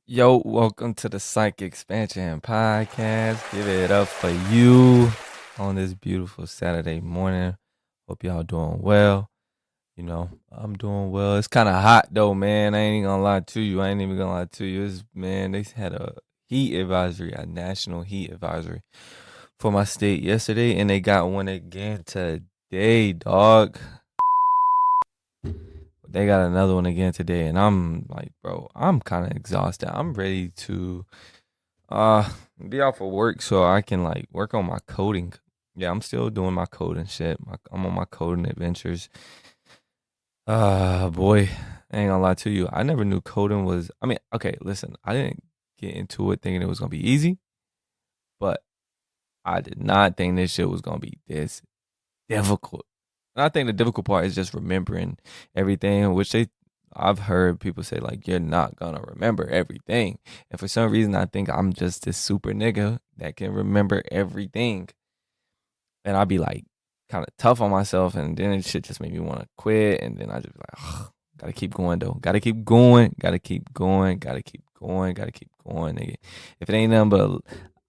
Yo, welcome to the Psych Expansion Podcast. Give it up for you on this beautiful Saturday morning. Hope y'all doing well. I'm doing well. It's kind of hot though, man. I ain't gonna lie to you. I ain't even gonna lie to you. They had a heat advisory, a national heat advisory for my state yesterday, and they got one again today, dog. They got another one again today, and I'm like, bro, I'm kind of exhausted. I'm ready to be off of work so I can like work on my coding. Yeah, I'm still doing my coding shit. I'm on my coding adventures. Boy, I ain't gonna lie to you. I never knew coding was. I mean, okay, listen, I didn't get into it thinking it was gonna be easy, but I did not think this shit was gonna be this difficult. And I think the difficult part is just remembering everything, which I've heard people say like you're not gonna remember everything. And for some reason I think I'm just this super nigga that can remember everything. And I'd be like kind of tough on myself, and then it shit just made me want to quit. And then I just be like, gotta keep going though. Gotta keep going, gotta keep going, gotta keep going, gotta keep going, nigga. If it ain't nothing but an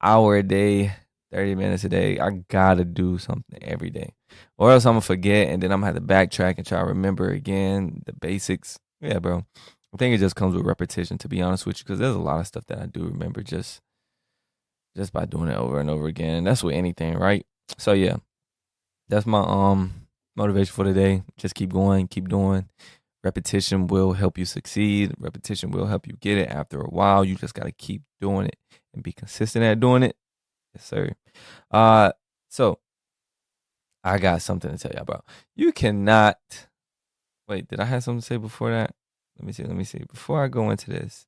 hour a day, 30 minutes a day, I gotta do something every day. Or else I'm gonna forget, and then I'm gonna have to backtrack and try to remember again the basics. Yeah, bro. I think it just comes with repetition, to be honest with you, because there's a lot of stuff that I do remember just by doing it over and over again. And that's with anything, right? So yeah, that's my motivation for today. Just keep going, keep doing. Repetition will help you succeed. Repetition will help you get it after a while. You just gotta keep doing it and be consistent at doing it. Yes, sir. So I got something to tell y'all, bro. You cannot wait. Did I have something to say before that? Let me see. Before I go into this,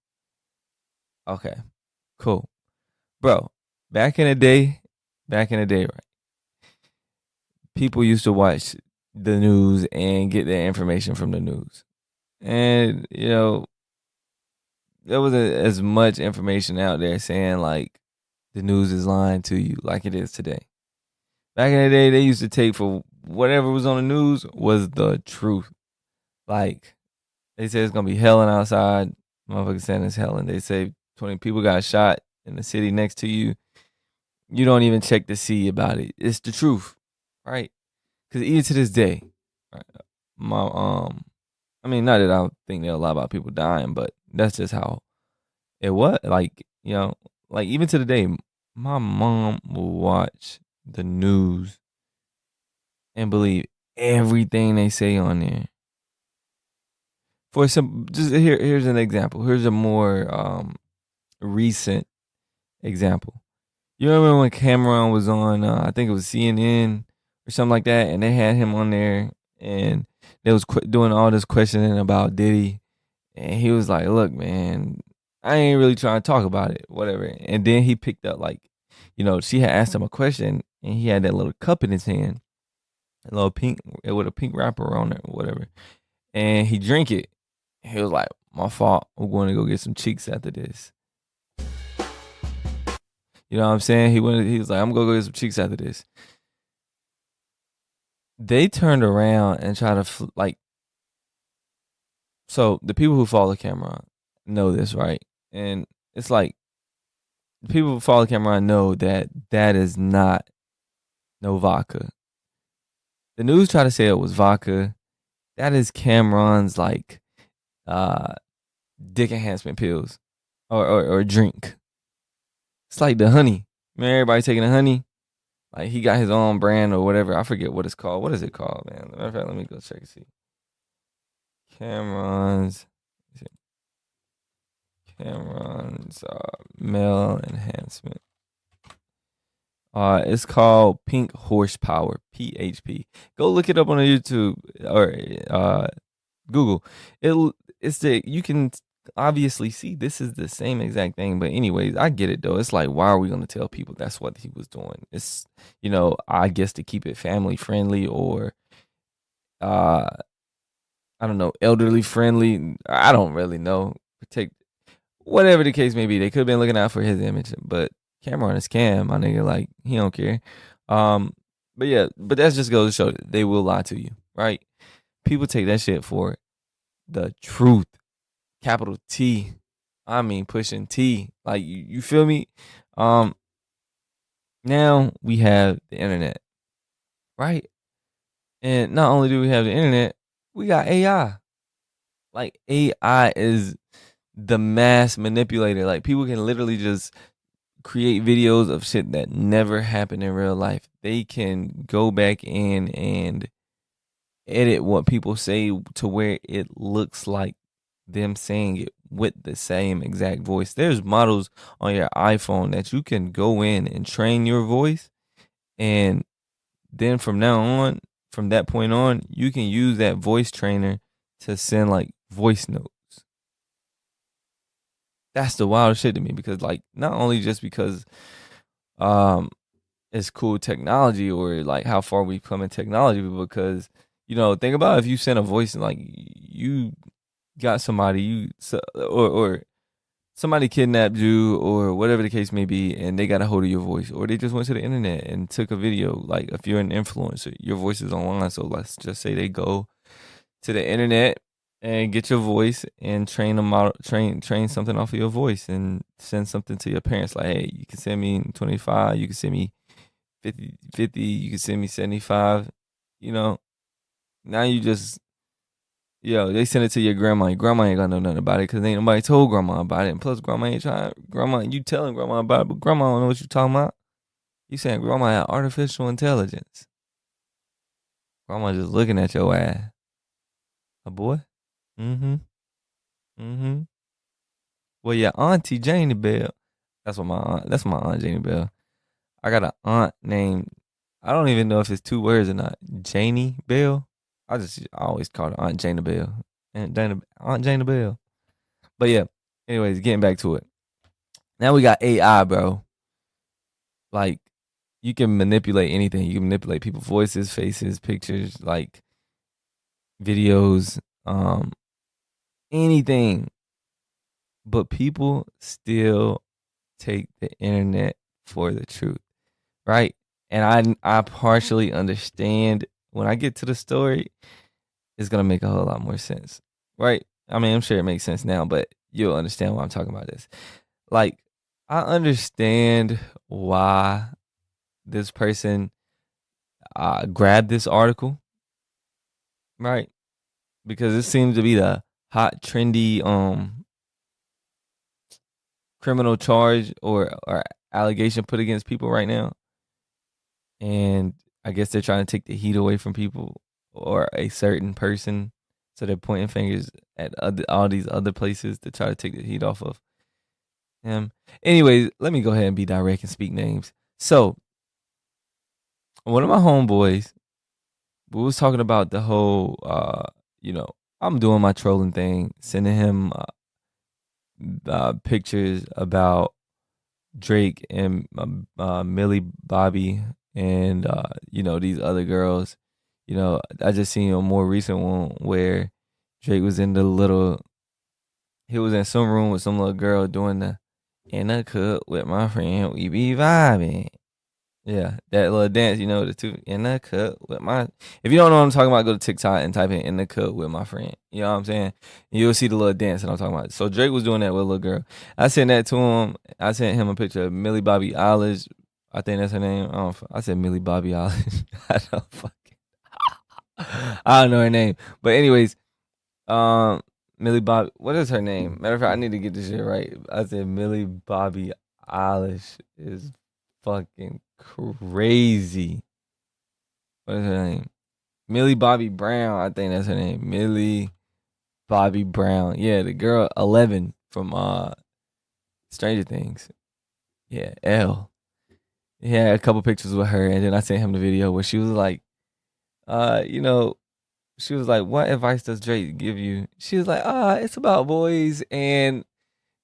okay, cool, bro. Back in the day, right? People used to watch the news and get their information from the news, and there wasn't as much information out there saying like the news is lying to you like it is today. Back in the day, they used to take for whatever was on the news was the truth. Like, they say it's gonna be hell outside. Motherfuckers saying it's hell, and they say 20 people got shot in the city next to you. You don't even check to see about it. It's the truth, right? Because even to this day, right, my I mean, not that I don't think there are a lot about people dying, but that's just how it was. Like, like even to the day, my mom will watch the news and believe everything they say on there. For some, just here's an example. Here's a more recent example. You remember when Cameron was on? I think it was CNN or something like that, and they had him on there, and they was doing all this questioning about Diddy, and he was like, "Look, man, I ain't really trying to talk about it, whatever." And then he picked up like, she had asked him a question, and he had that little cup in his hand, a little pink with a pink wrapper on it, or whatever, and he drank it. He was like, "My fault. I'm going to go get some cheeks after this." You know what I'm saying? He was like, "I'm gonna go get some cheeks after this." They turned around and tried to so the people who follow Cameron know this, right? And it's like the people who follow Cameron know that is not no vodka. The news tried to say it was vodka. That is Cameron's like dick enhancement pills or drink. It's like the honey. Man, everybody taking the honey. Like he got his own brand or whatever. I forget what it's called. What is it called, man? Matter of fact, let me go check and see. Cameron's male enhancement. It's called Pink Horsepower, PHP. Go look it up on YouTube or Google. You can obviously see this is the same exact thing, but anyways, I get it though. It's like, why are we gonna tell people that's what he was doing? It's I guess to keep it family friendly or I don't know, elderly friendly. I don't really know. Protect whatever the case may be. They could have been looking out for his image, but Cameron is Cam, my nigga. Like he don't care. But yeah, but that's just goes to show that they will lie to you, right? People take that shit for the truth, capital T. I mean, pushing T. Like, you feel me? Now we have the internet, right? And not only do we have the internet, we got AI. Like, AI is the mass manipulator. Like, people can literally just create videos of shit that never happened in real life. They can go back in and edit what people say to where it looks like them saying it with the same exact voice. There's models on your iPhone that you can go in and train your voice, and then from now on, from that point on, you can use that voice trainer to send like voice notes. That's the wild shit to me, because like, not only just because um it's cool technology, or like how far we've come in technology, but because, think about if you send a voice and like you got somebody, or somebody kidnapped you, or whatever the case may be, and they got a hold of your voice, or they just went to the internet and took a video. Like, if you're an influencer, your voice is online. So let's just say they go to the internet and get your voice and train a model, train something off of your voice, and send something to your parents. Like, hey, you can send me 25, you can send me 50, you can send me 75. Now you just, they send it to your grandma. Your grandma ain't gonna know nothing about it, because ain't nobody told grandma about it. And plus, grandma ain't trying. Grandma, you telling grandma about it, but grandma don't know what you talking about. You saying grandma had artificial intelligence. Grandma just looking at your ass. A boy? Mm-hmm. Mm-hmm. Well, yeah, Auntie Janie Bell. That's my aunt Janie Bell. I got an aunt named, I don't even know if it's two words or not. Janie Bell. I always call her Aunt Janie Bell. Aunt Janie Bell. But yeah, anyways, getting back to it. Now we got AI, bro. Like, you can manipulate anything. You can manipulate people's voices, faces, pictures, like videos, anything. But people still take the internet for the truth, right? And I partially understand. When I get to the story, it's gonna make a whole lot more sense, right? I mean, I'm sure it makes sense now, but you'll understand why I'm talking about this. Like, I understand why this person grabbed this article, right? Because it seems to be the hot, trendy criminal charge, or allegation put against people right now. And I guess they're trying to take the heat away from people, or a certain person. So they're pointing fingers at all these other places to try to take the heat off of him. Anyways, let me go ahead and be direct and speak names. So, one of my homeboys, we was talking about the whole, I'm doing my trolling thing, sending him pictures about Drake and Millie Bobby, and these other girls. I just seen a more recent one where Drake was he was in some room with some little girl doing the "in the cut with my friend, we be vibing." Yeah, that little dance, the two "in the cut with my." If you don't know what I'm talking about, go to TikTok and type in "in the cut with my friend." You know what I'm saying? You'll see the little dance that I'm talking about. So Drake was doing that with a little girl. I sent that to him. I sent him a picture of Millie Bobby Eilish. I think that's her name. I said Millie Bobby Eilish. I don't know her name. But anyways, Millie Bobby. What is her name? Matter of fact, I need to get this shit right. I said Millie Bobby Eilish is fucking crazy. What is her name? Millie Bobby Brown. I think that's her name. Millie Bobby Brown. Yeah, the girl 11 from Stranger Things. Yeah, Elle. He had a couple pictures with her, and then I sent him the video where she was like, she was like, "What advice does Drake give you?" She was like, it's about boys. And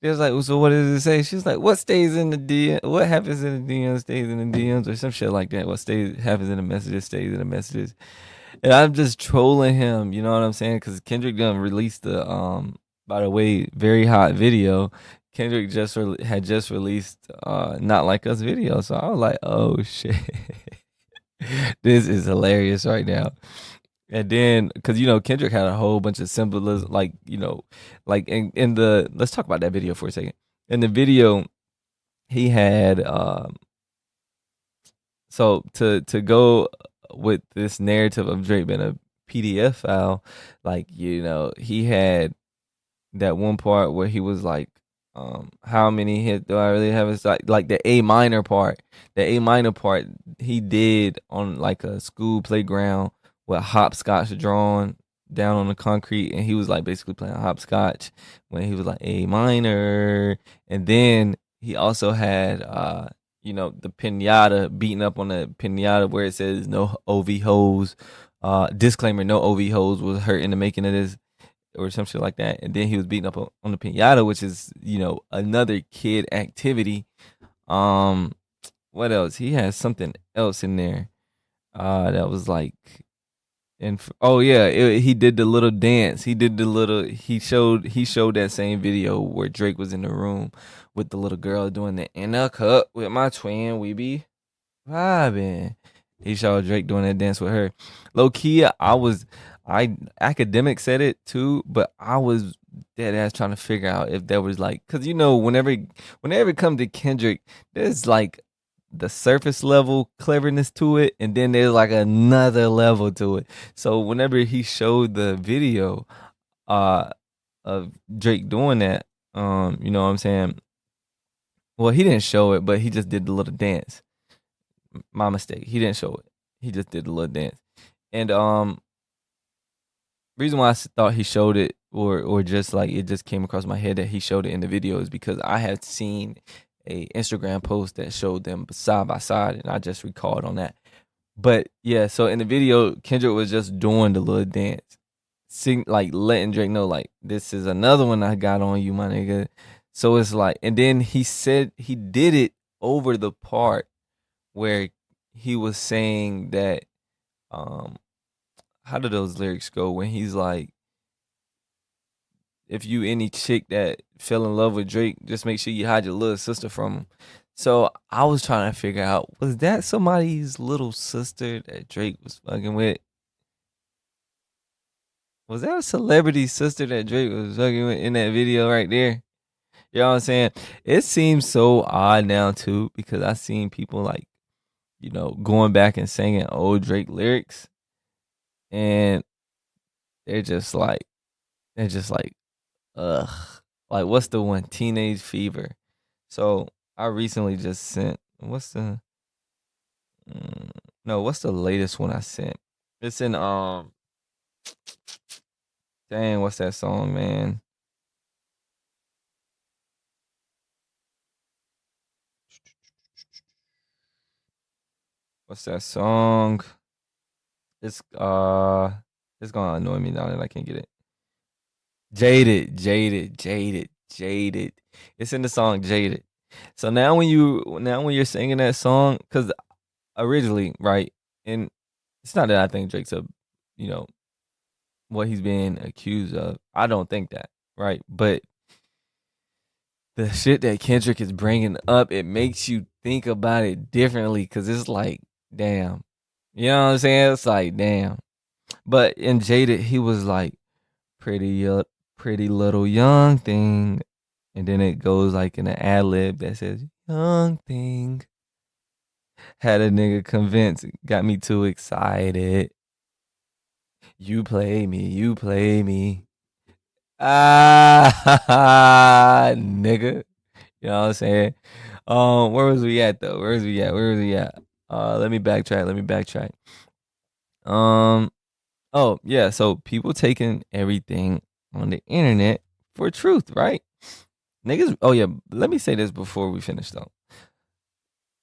it was like, so what does it say? She was like, what stays in the DM? What happens in the DMs stays in the DMs, or some shit like that. What happens in the messages stays in the messages. And I'm just trolling him, you know what I'm saying? Because Kendrick done released the by the way, very hot video. Kendrick had just released Not Like Us video. So I was like, oh shit. This is hilarious right now. And then, because Kendrick had a whole bunch of symbolism, like like in the let's talk about that video for a second. In the video, he had so to go with this narrative of Drake being a PDF file, like he had that one part where he was like, how many hits do I really have? It's like the A minor part. The A minor part he did on like a school playground with hopscotch drawn down on the concrete, and he was like basically playing hopscotch when he was like A minor. And then he also had the pinata, beating up on the pinata where it says no OV hoes. Disclaimer, no OV hoes was hurt in the making of this, or some shit like that. And then he was beating up on the pinata, which is another kid activity. What else? He has something else in there. That was like, and oh yeah, he did the little dance. He did the little. He showed that same video where Drake was in the room with the little girl doing the in a cup with my twin. We be vibing. He showed Drake doing that dance with her. Low key, I academic said it too, but I was dead ass trying to figure out if there was like, cause whenever it comes to Kendrick, there's like the surface level cleverness to it, and then there's like another level to it. So whenever he showed the video of Drake doing that, you know what I'm saying? Well, he didn't show it, but he just did the little dance. My mistake. He didn't show it. He just did the little dance. And reason why I thought he showed it, or just like it just came across my head that he showed it in the video, is because I had seen a Instagram post that showed them side by side, and I just recalled on that. But yeah, so in the video, Kendrick was just doing the little dance, like letting Drake know, like, this is another one I got on you, my nigga. So it's like, and then he said he did it over the part where he was saying that, how do those lyrics go when he's like, if you any chick that fell in love with Drake, just make sure you hide your little sister from him. So I was trying to figure out, was that somebody's little sister that Drake was fucking with? Was that a celebrity sister that Drake was fucking with in that video right there? You know what I'm saying? It seems so odd now too, because I seen people like, going back and singing old Drake lyrics, and they're just like, ugh. Like, what's the one? Teenage Fever. So I recently just sent, what's the no, what's the latest one I sent? It's in dang, what's that song, man? What's that song? It's it's gonna annoy me now that I can't get it. Jaded, jaded, jaded, jaded. It's in the song Jaded. So now when you're singing that song, because originally, right, and it's not that I think Drake's you know, what he's being accused of. I don't think that, right? But the shit that Kendrick is bringing up, it makes you think about it differently, because it's like, damn. You know what I'm saying? It's like, damn. But in Jaded, he was like, pretty little young thing. And then it goes like in an ad lib that says, young thing. Had a nigga convinced, got me too excited. You play me, you play me. Ah, nigga. You know what I'm saying? Where was we at though? Where was we at? Where was we at? Let me backtrack. Let me backtrack. Um, oh yeah. So people taking everything on the internet for truth, right? Niggas. Oh yeah. Let me say this before we finish though.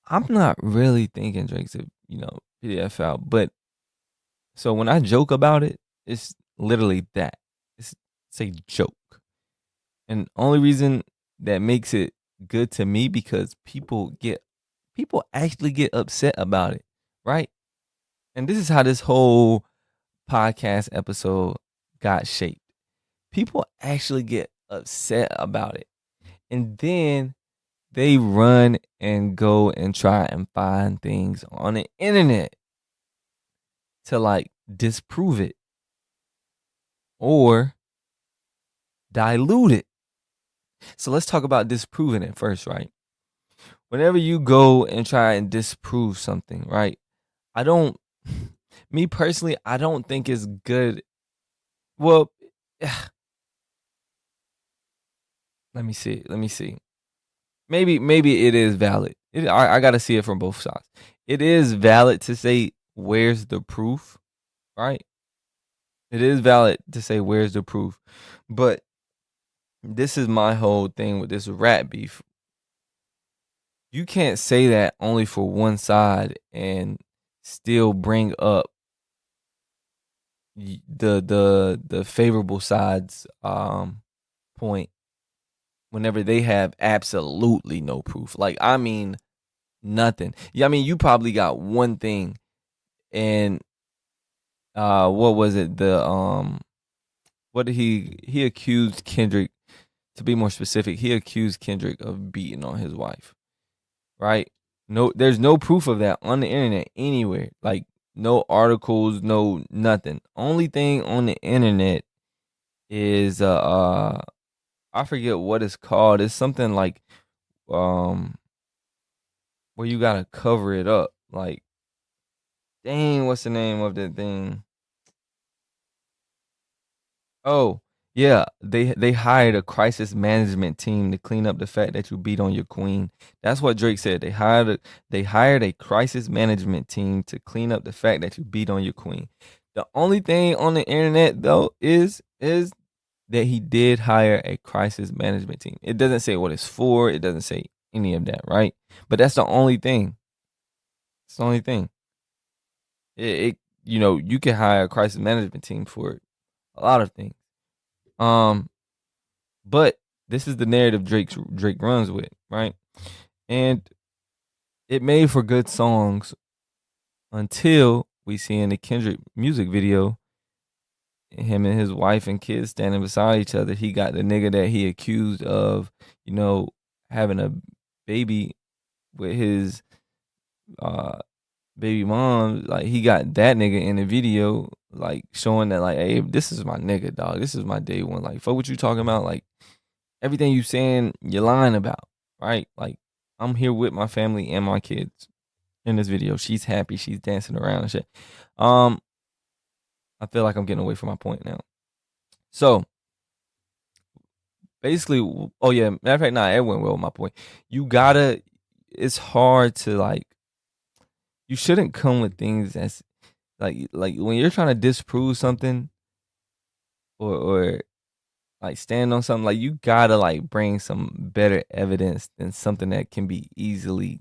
I'm not really thinking Drake's a PDF out, but so when I joke about it, it's literally that. It's a joke. And only reason that makes it good to me, because people actually get upset about it, right? And this is how this whole podcast episode got shaped. People actually get upset about it. And then they run and go and try and find things on the internet to like disprove it or dilute it. So let's talk about disproving it first, right? Whenever you go and try and disprove something, right? Me personally, I don't think it's good. Well, let me see. Maybe it is valid. I got to see it from both sides. It is valid to say, where's the proof, right? It is valid to say, where's the proof? But this is my whole thing with this rap beef. You can't say that only for one side and still bring up the favorable side's point whenever they have absolutely no proof. Like, I mean, nothing. Yeah, I mean, you probably got one thing, and what was it? What did he accused Kendrick? To be more specific, he accused Kendrick of beating on his wife. Right? No, there's no proof of that on the internet anywhere. Like, no articles, no nothing. Only thing on the internet is I forget what it's called. It's something like where you gotta cover it up. Like, dang, what's the name of that thing? Oh, yeah, they hired a crisis management team to clean up the fact that you beat on your queen. That's what Drake said. They hired a crisis management team to clean up the fact that you beat on your queen. The only thing on the internet though is that he did hire a crisis management team. It doesn't say what it's for. It doesn't say any of that, right? But that's the only thing. It's the only thing. It you can hire a crisis management team for a lot of things. Um, but this is the narrative Drake runs with, right? And it made for good songs until we see in the Kendrick music video him and his wife and kids standing beside each other. He got the nigga that he accused of, having a baby with his baby mom. Like, he got that nigga in the video, like, showing that, like, hey, this is my nigga, dog. This is my day one. Like, fuck what you talking about. Like, everything you saying, you're lying about, right? Like, I'm here with my family and my kids in this video. She's happy. She's dancing around and shit. I feel like I'm getting away from my point now. So, basically, oh yeah, matter of fact, it went well with my point. It's hard to, like, you shouldn't come with things that's like when you're trying to disprove something or like stand on something, like, you gotta, like, bring some better evidence than something that can be easily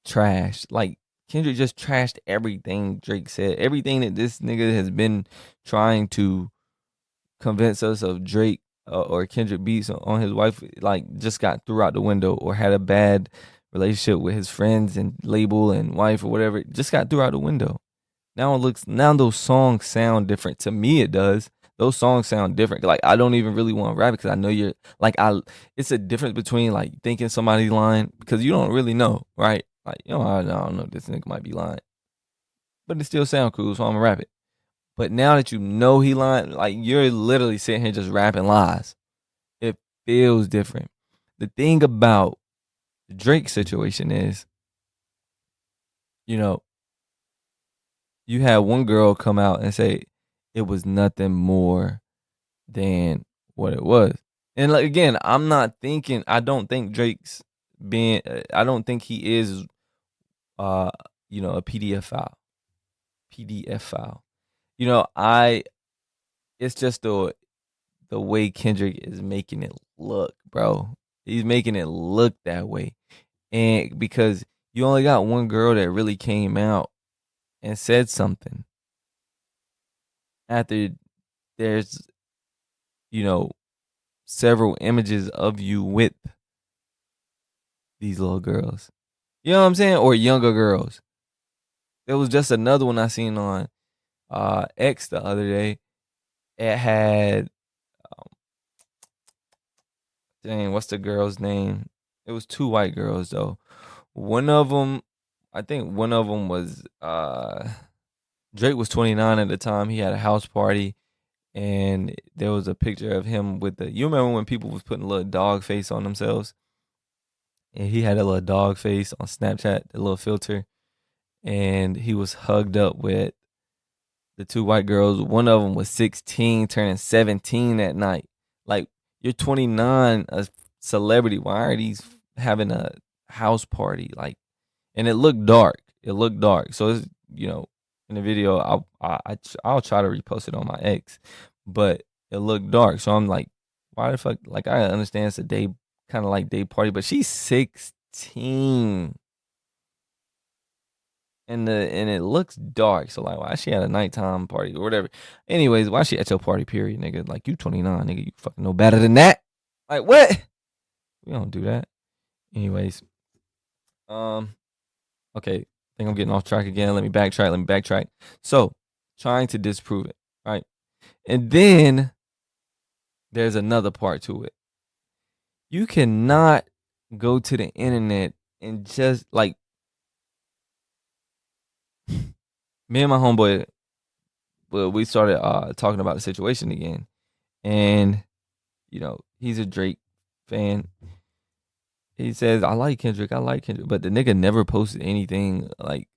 trashed. Like, Kendrick just trashed everything Drake said. Everything that this nigga has been trying to convince us of Drake or Kendrick beats on his wife, like, just got threw out the window, or had a bad relationship with his friends and label and wife or whatever, just got thrown out the window. Now those songs sound different. To me, it does. Those songs sound different. Like, I don't even really want to rap because I know you're like, it's a difference between, like, thinking somebody's lying because you don't really know, right? Like, I don't know, this nigga might be lying, but it still sound cool, so I'm gonna rap it. But now that you know he lying, like, you're literally sitting here just rapping lies. It feels different. The thing about the Drake situation is, you had one girl come out and say it was nothing more than what it was. And, like, again, I don't think Drake's I don't think he is, a PDF file. It's just the way Kendrick is making it look, bro. He's making it look that way. And because you only got one girl that really came out and said something after there's, several images of you with these little girls. You know what I'm saying? Or younger girls. There was just another one I seen on X the other day. It had, what's the girl's name? It was two white girls though. I think one of them was Drake was 29 at the time. He had a house party, and there was a picture of him with the. You remember when people was putting a little dog face on themselves, and he had a little dog face on Snapchat, the little filter, and he was hugged up with the two white girls. One of them was 16, turning 17 that night. Like, you're 29, a celebrity. Why are these having a house party? Like, and it looked dark. It looked dark. So it's, in the video, I'll try to repost it on my ex, but it looked dark. So I'm like, why the fuck? Like, I understand it's a day, kind of like day party, but she's 16. And it looks dark, so like, why she had a nighttime party or whatever? Anyways, why she at your party? Period, nigga. Like, you 29, nigga. You fucking know better than that. Like, what? We don't do that. Anyways, okay. I think I'm getting off track again. Let me backtrack. So, trying to disprove it, right? And then there's another part to it. You cannot go to the internet and just like. Me and my homeboy, well, we started talking about the situation again, and he's a Drake fan. He says, I like Kendrick, but the nigga never posted anything like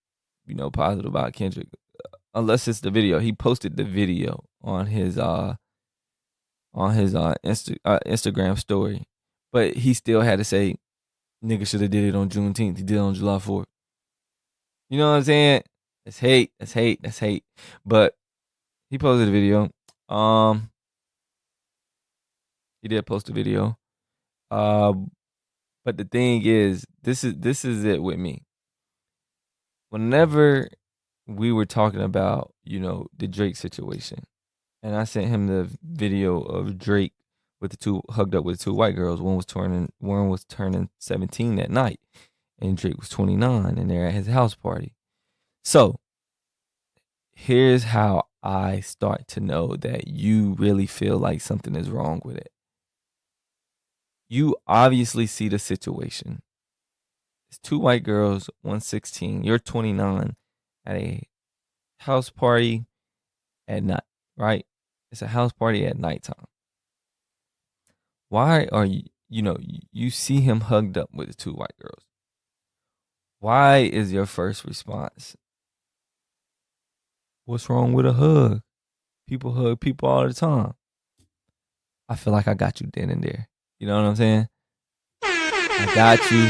positive about Kendrick, unless it's the video. He posted the video on his Instagram story, but he still had to say, nigga should have did it on Juneteenth. He did it on July 4th. You know what I'm saying? That's hate. But he posted a video. He did post a video. But the thing is, this is it with me. Whenever we were talking about, the Drake situation, and I sent him the video of Drake with the two hugged up with two white girls. One was turning 17 that night, and Drake was 29, and they're at his house party. So, here's how I start to know that you really feel like something is wrong with it. You obviously see the situation. It's two white girls, 16. You're 29 at a house party at night, right? It's a house party at nighttime. Why are you see him hugged up with the two white girls? Why is your first response, what's wrong with a hug? People hug people all the time. I feel like I got you then and there. You know what I'm saying? I got you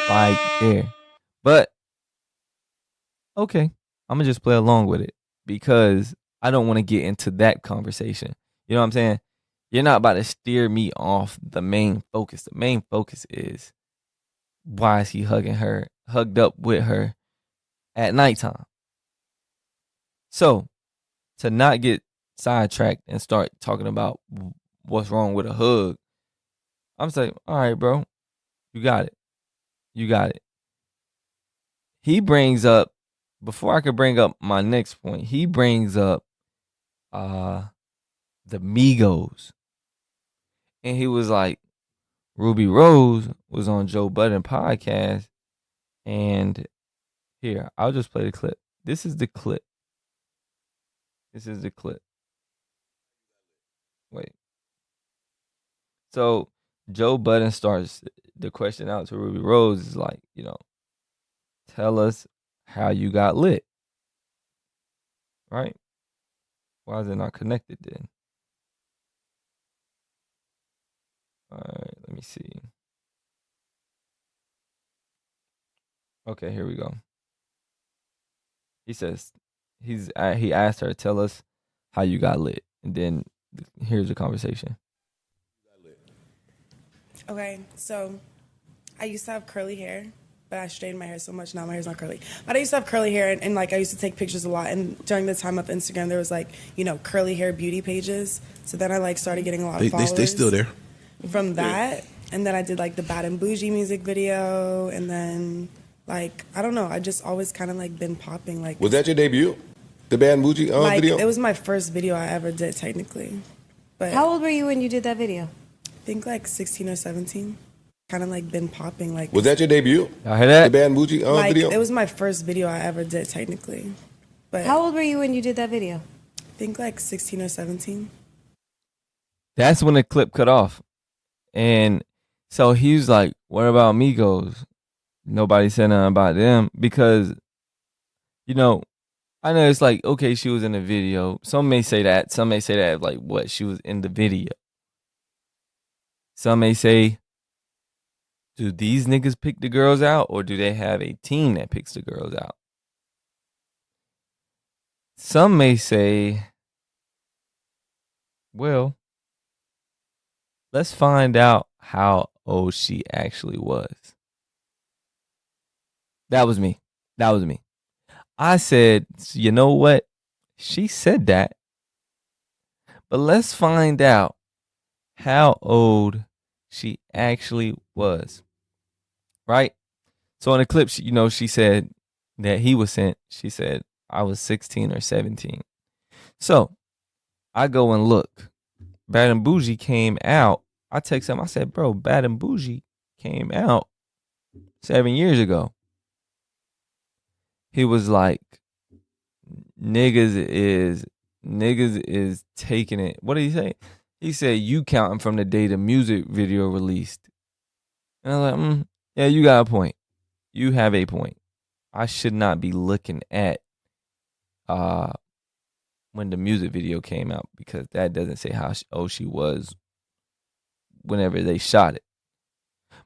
right there. But, okay, I'm going to just play along with it because I don't want to get into that conversation. You know what I'm saying? You're not about to steer me off the main focus. The main focus is, why is he hugged up with her at nighttime? So, to not get sidetracked and start talking about what's wrong with a hug, I'm saying, all right, bro, you got it. He brings up, before I could bring up my next point, he brings up the Migos. And he was like, Rubi Rose was on Joe Budden podcast. And here, I'll just play the clip. This is the clip. Wait. So Joe Budden starts the question out to Rubi Rose is like, tell us how you got lit. Right? Why is it not connected then? All right, let me see. Okay, here we go. He says, he asked her, tell us how you got lit. And then here's the conversation. Okay, so I used to have curly hair, but I straightened my hair so much now my hair's not curly. But I used to have curly hair, and like I used to take pictures a lot. And during the time of Instagram, there was like curly hair beauty pages. So then I like started getting a lot of followers. They still there. From that, and then I did like the Bad and Bougie music video, and then like I don't know, I just always kind of like been popping. Like, was that your debut? The Bad and Bougie video? It was my first video I ever did technically. But how old were you when you did that video? I think like 16 or 17. Kind of like been popping. Like, was that your debut? Y'all hear that? The Bad and Bougie video? It was my first video I ever did technically. But How old were you when you did that video? I think like 16 or 17. That's when the clip cut off. And so he was like, what about Migos? Nobody said nothing about them because, you know, I know it's like, okay, she was in the video. Some may say that. Some may say that, like, what? She was in the video. Some may say, do these niggas pick the girls out or do they have a team that picks the girls out? Some may say, well, let's find out how old she actually was. That was me. I said, you know what? She said that. But let's find out how old she actually was. Right? So in the clip, she said that he was sent. She said, I was 16 or 17. So I go and look. Bad and Bougie came out. I text him. I said, bro, Bad and Bougie came out 7 years ago. He was like, niggas is taking it. What did he say? He said, you counting from the day the music video released. And I was like, yeah, you got a point. You have a point. I should not be looking at when the music video came out because that doesn't say how old she was whenever they shot it.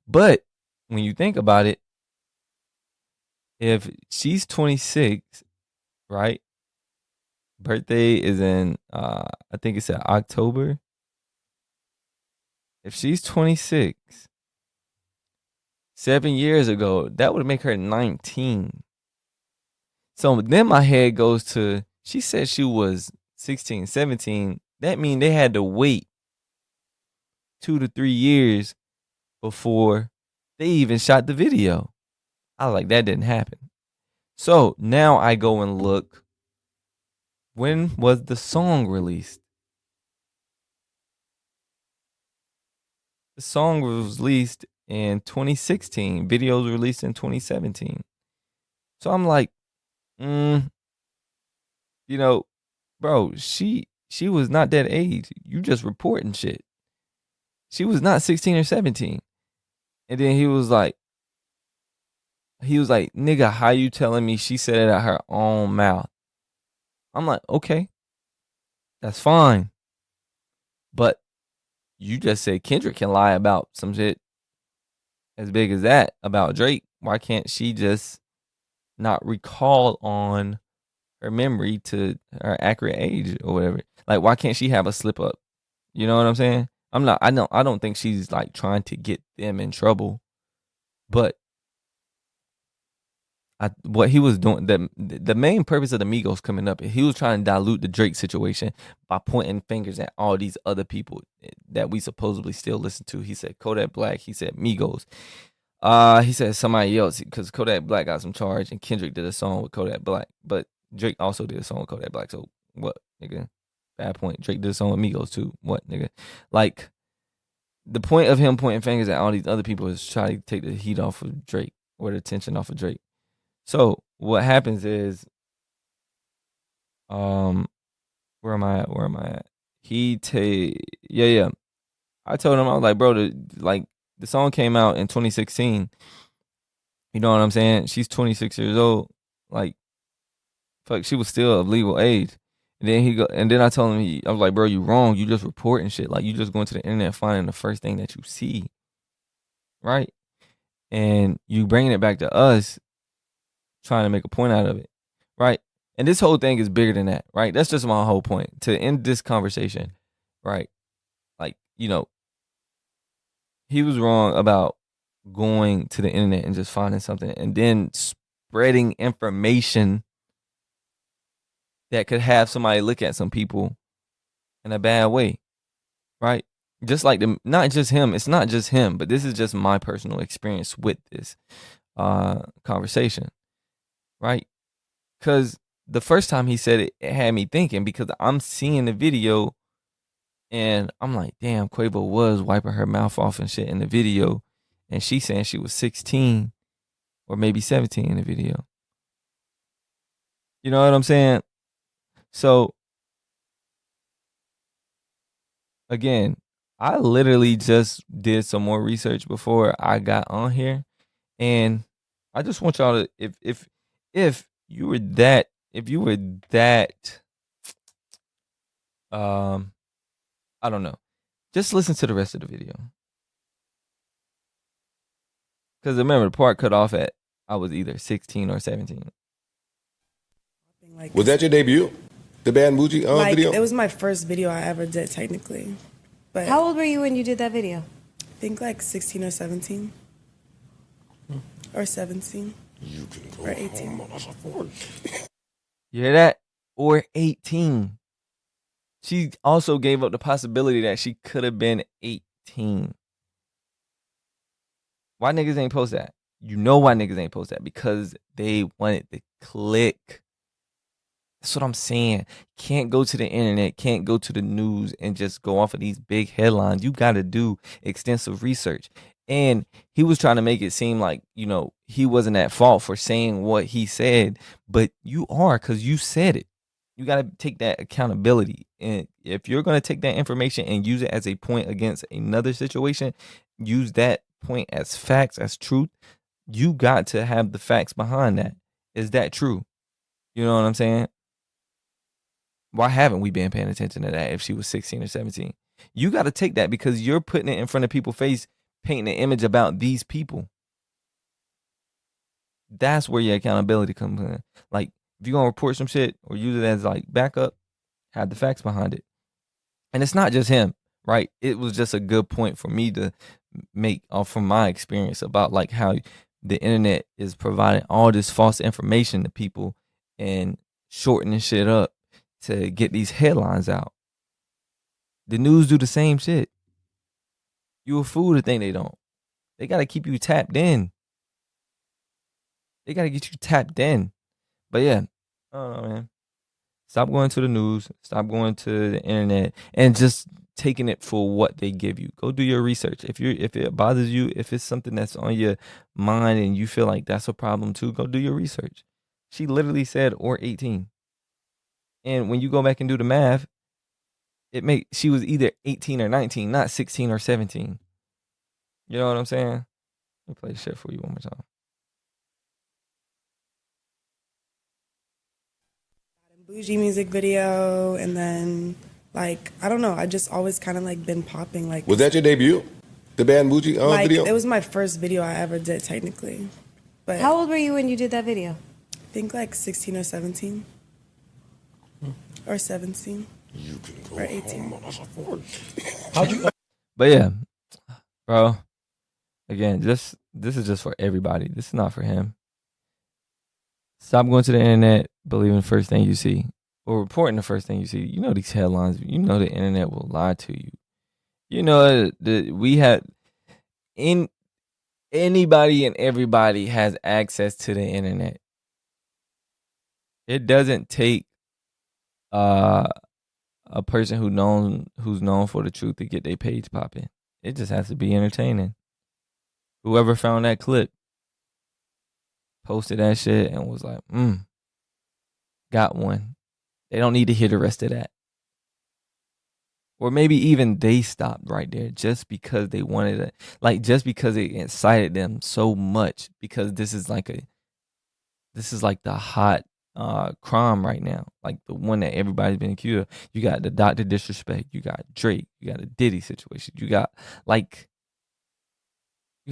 But when you think about it, if she's 26, right? Birthday is in, I think it's in October. If she's 26, 7 years ago, that would make her 19. So then my head goes to, she said she was 16, 17. That means they had to wait 2 to 3 years before they even shot the video. I was like, that didn't happen. So now I go and look. When was the song released? The song was released in 2016. Video was released in 2017. So I'm like, bro, she was not that age. You just reporting shit. She was not 16 or 17. And then he was like, nigga, how you telling me she said it out her own mouth? I'm like, okay, that's fine. But you just said Kendrick can lie about some shit as big as that about Drake. Why can't she just not recall on her memory to her accurate age or whatever? Like, why can't she have a slip up? You know what I'm saying? I don't think she's like trying to get them in trouble, but what he was doing, the main purpose of the Migos coming up, he was trying to dilute the Drake situation by pointing fingers at all these other people that we supposedly still listen to. He said Kodak Black, he said Migos, he said somebody else because Kodak Black got some charge and Kendrick did a song with Kodak Black, but Drake also did a song with Kodak Black. So what, nigga? Bad point. Drake did a song with Migos too. What, nigga? Like, the point of him pointing fingers at all these other people is trying to take the heat off of Drake or the attention off of Drake. So what happens is, where am I at? Yeah. I told him, I was like, bro, the song came out in 2016. You know what I'm saying? She's 26 years old. Like, fuck, she was still of legal age. And then I told him, I was like, bro, you wrong. You just reporting shit. Like, you just going to the internet finding the first thing that you see, right? And you bringing it back to us, trying to make a point out of it, right? And this whole thing is bigger than that, right? That's just my whole point. To end this conversation, right? Like, he was wrong about going to the internet and just finding something and then spreading information that could have somebody look at some people in a bad way, right? Just like not just him. It's not just him, but this is just my personal experience with this conversation. Right? Because the first time he said it, it had me thinking because I'm seeing the video and I'm like, damn, Quavo was wiping her mouth off and shit in the video. And she saying she was 16 or maybe 17 in the video. You know what I'm saying? So again, I literally just did some more research before I got on here, and I just want y'all to, if you were that, if you were that, um, I don't know, just listen to the rest of the video. Because remember, the part cut off at I was either 16 or 17. Like, Was that your debut? The Bad Bougie video? It was my first video I ever did, technically. But How old were you when you did that video? I think like 16 or 17. Or 17. You can go Or 18. home. You hear that? Or 18. She also gave up the possibility that she could have been 18. Why niggas ain't post that? You know why niggas ain't post that? Because they wanted to click. That's what I'm saying. Can't go to the internet, can't go to the news and just go off of these big headlines. You got to do extensive research. And he was trying to make it seem like, you know, he wasn't at fault for saying what he said, but you are, because you said it. You got to take that accountability. And if you're going to take that information and use it as a point against another situation, use that point as facts, as truth. You got to have the facts behind that. Is that true? You know what I'm saying? Why haven't we been paying attention to that if she was 16 or 17? You got to take that because you're putting it in front of people's face, painting an image about these people. That's where your accountability comes in. Like, if you're going to report some shit or use it as like backup, have the facts behind it. And it's not just him, right? It was just a good point for me to make from my experience about like how the internet is providing all this false information to people and shortening shit up to get these headlines out. The news do the same shit. You a fool to think they don't. They got to keep you tapped in. They got to get you tapped in. But yeah, I don't know, man. Stop going to the news. Stop going to the internet and just taking it for what they give you. Go do your research. If it bothers you, if it's something that's on your mind and you feel like that's a problem too, go do your research. She literally said or 18. And when you go back and do the math, she was either 18 or 19, not 16 or 17. You know what I'm saying? Let me play shit for you one more time. Bougie music video, and then like I don't know, I just always kind of like been popping. Like, Was that your debut? The Bad Bougie video? It was my first video I ever did, technically. But How old were you when you did that video? I think like 16 or 17. Or 17. You can go Or 18. home. But yeah, bro, again, this is just for everybody. This is not for him. Stop going to the internet, believing the first thing you see, or reporting the first thing you see. You know these headlines. You know the internet will lie to you. You know we had anybody and everybody has access to the internet. It doesn't take a person who's known for the truth to get their page popping. It just has to be entertaining. Whoever found that clip posted that shit and was like, got one. They don't need to hear the rest of that. Or maybe even they stopped right there just because they wanted it, like just because it incited them so much, because this is like the hot crime right now, like the one that everybody's been accused of. You got the Dr. Disrespect, you got Drake, you got a Diddy situation, you got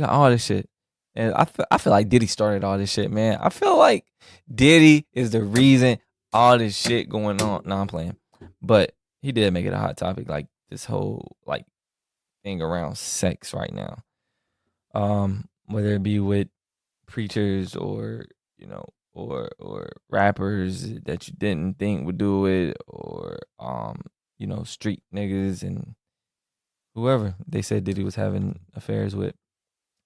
all this shit. And I feel like Diddy started all this shit, man. I feel like Diddy is the reason all this shit going on. No, I'm playing. But he did make it a hot topic, like this whole like thing around sex right now. Whether it be with preachers or, you know, or rappers that you didn't think would do it, or you know, street niggas and whoever they said Diddy was having affairs with.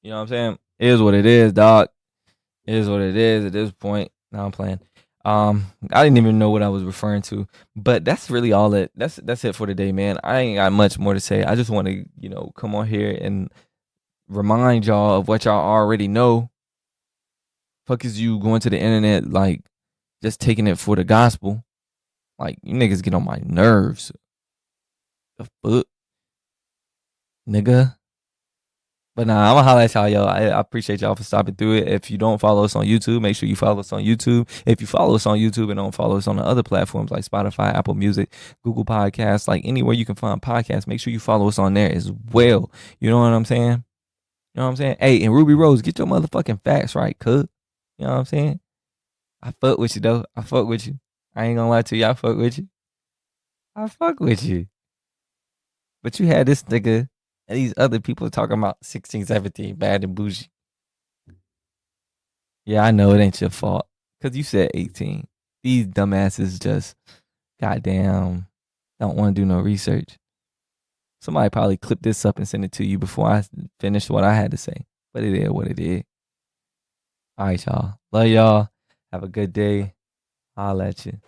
You know what I'm saying? It is what it is, dog. It is what it is at this point. Now I'm playing. I didn't even know what I was referring to, but that's really all that's it for today, man. I ain't got much more to say. I just want to, you know, come on here and remind y'all of what y'all already know. Fuck is you going to the internet like just taking it for the gospel. Like, you niggas get on my nerves. The fuck? Nigga. But nah, I'm gonna holler at y'all, yo. I appreciate y'all for stopping through it. If you don't follow us on YouTube, make sure you follow us on YouTube. If you follow us on YouTube and don't follow us on the other platforms like Spotify, Apple Music, Google Podcasts, like anywhere you can find podcasts, make sure you follow us on there as well. You know what I'm saying? You know what I'm saying? Hey, and Rubi Rose, get your motherfucking facts right, cuz. You know what I'm saying? I fuck with you, though. I fuck with you. I ain't gonna lie to you. I fuck with you. I fuck with you. But you had this nigga and these other people talking about 16, 17, bad and bougie. Yeah, I know it ain't your fault. Because you said 18. These dumbasses just, goddamn, don't want to do no research. Somebody probably clip this up and send it to you before I finish what I had to say. But it is what it is. All right, y'all. Love y'all. Have a good day. Holla at you.